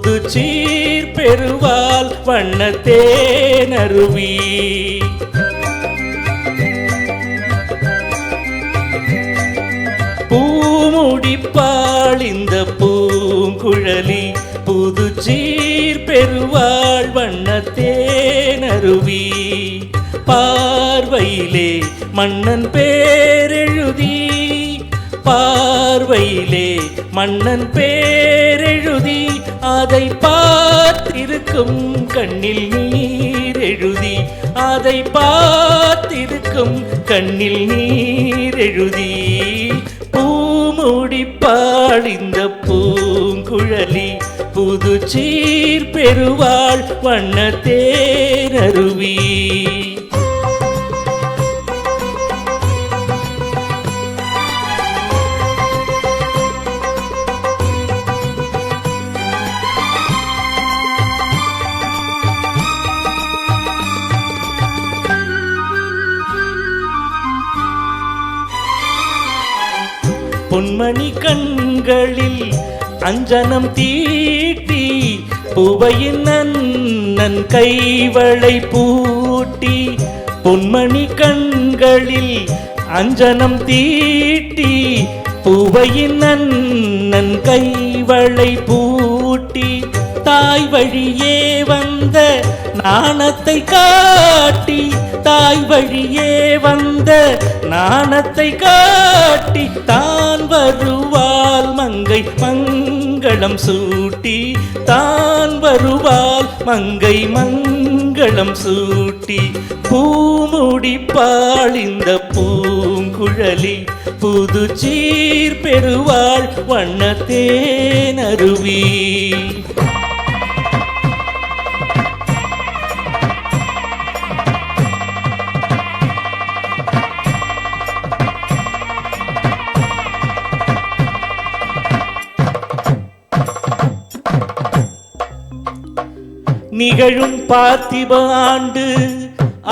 புது சீர் பெருவாள் வண்ணத்தேனருவி பூமுடிப்பாள் இந்த பூங்குழலி புது சீர் பெருவாள் வண்ணத்தேனருவி பார்வையிலே மன்னன் பேரெழுதி பார்வையிலே மன்னன் பேரெழுதி அதை பார்த்திருக்கும் கண்ணில் நீர் எழுதி அதை பார்த்திருக்கும் கண்ணில் நீர் எழுதி பூமுடிப்பாள் இந்த பூங்குழலி புது சீர் பெருவாள் வண்ணத்தேனருவி பொன்மணி கண்களில் அஞ்சனம் தீட்டி பூவையின் அண்ணன் கைவளை பூட்டி பொன்மணி கண்களில் அஞ்சனம் தீட்டி பூவையின் அண்ணன் கைவளை பூட்டி தாய் வழியே வந்த நாணத்தை காட்டி தாய் வழியே வந்த நாணத்தை காட்டி தான் வருவாள் மங்கை மங்களம் சூட்டி தான் வருவாள் மங்கை மங்களம் சூட்டி பூமுடிப்பாள் இந்த பூங்குழலி புது சீர் பெருவாள் வண்ணத்தேனருவி நிகழும் பார்த்திப ஆண்டு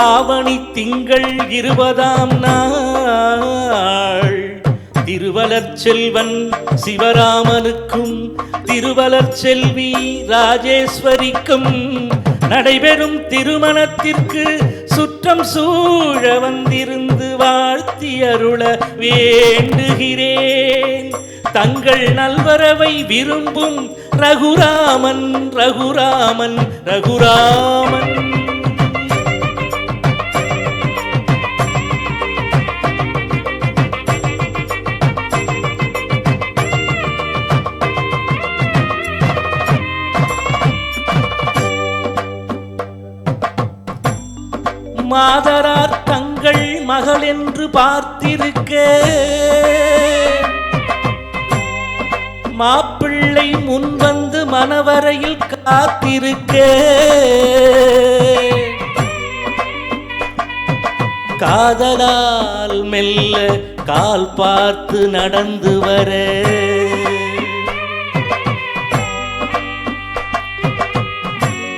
ஆவணி திங்கள் 20ஆம் நாள் திருவலர் செல்வன் சிவராமனுக்கும் திருவலர் செல்வி ராஜேஸ்வரிக்கும் நடைபெறும் திருமணத்திற்கு சுற்றம் சூழ வந்திருந்து வாழ்த்தி அருள வேண்டுகிறேன் தங்கள் நல்வரவை விரும்பும் ரகுராமன் ரகுராமன் ரகுராமன் மாதரார் தங்கள் மகள் என்று பார்த்திருக்க மாப்பிள்ளை முன்வந்து மணவரையில் காத்திருக்க காதலால் மெல்ல கால் பார்த்து நடந்து வர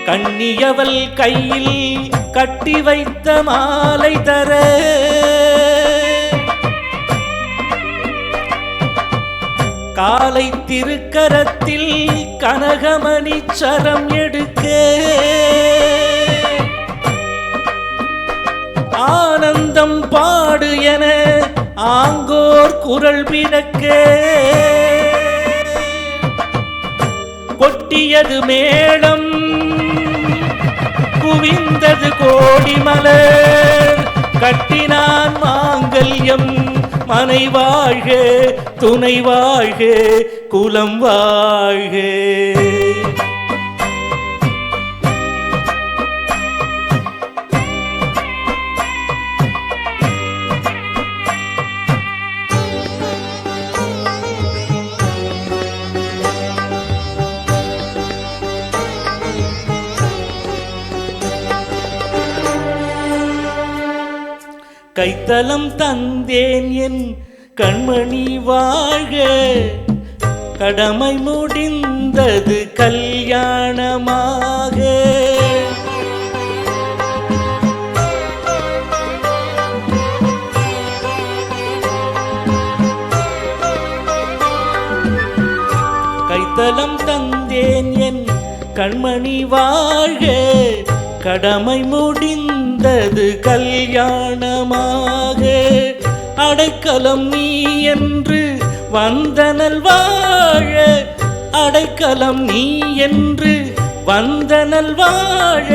கண்ணியவள் கையில் கட்டி வைத்த மாலை தர காலை திருக்கரத்தில் கனகமணி சரம் எடுக்க ஆனந்தம் பாடு என ஆங்கோர் குரல் பிறக்க கொட்டியது மேளம் குவிந்தது கோடி மலர் கட்டினான் மாங்கல்யம் மனை வாழ்க துணை வாழ்க குலம் வாழ்க கைத்தலம் தந்தேன் என் கண்மணி வாழ்க கடமை முடிந்தது கல்யாணமாக கைத்தலம் தந்தேன் என் கண்மணி வாழ்க கடமை முடிந்தது கல்யாணமாக அடைக்கலம் நீ என்று வந்தனல் வாழ அடைக்கலம் நீ என்று வந்தனல் வாழ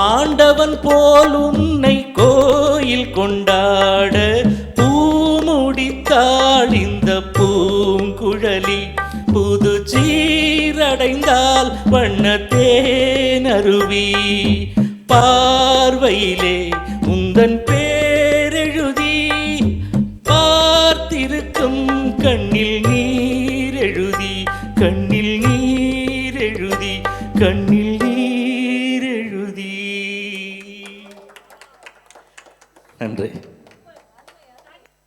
ஆண்டவன் போல் உன்னை கோயில் கொண்டாட பூமுடித்தாள் இந்த பூங்குழலி புது சீரடைந்தால் வண்ணத்தேனருவி பார்வையிலே உந்தன் பேரெழுதி பார்த்திருக்கும் கண்ணில் நீரெழுதி கண்ணில் நீரெழுதி கண்ணில் நீரெழுதி. நன்றி.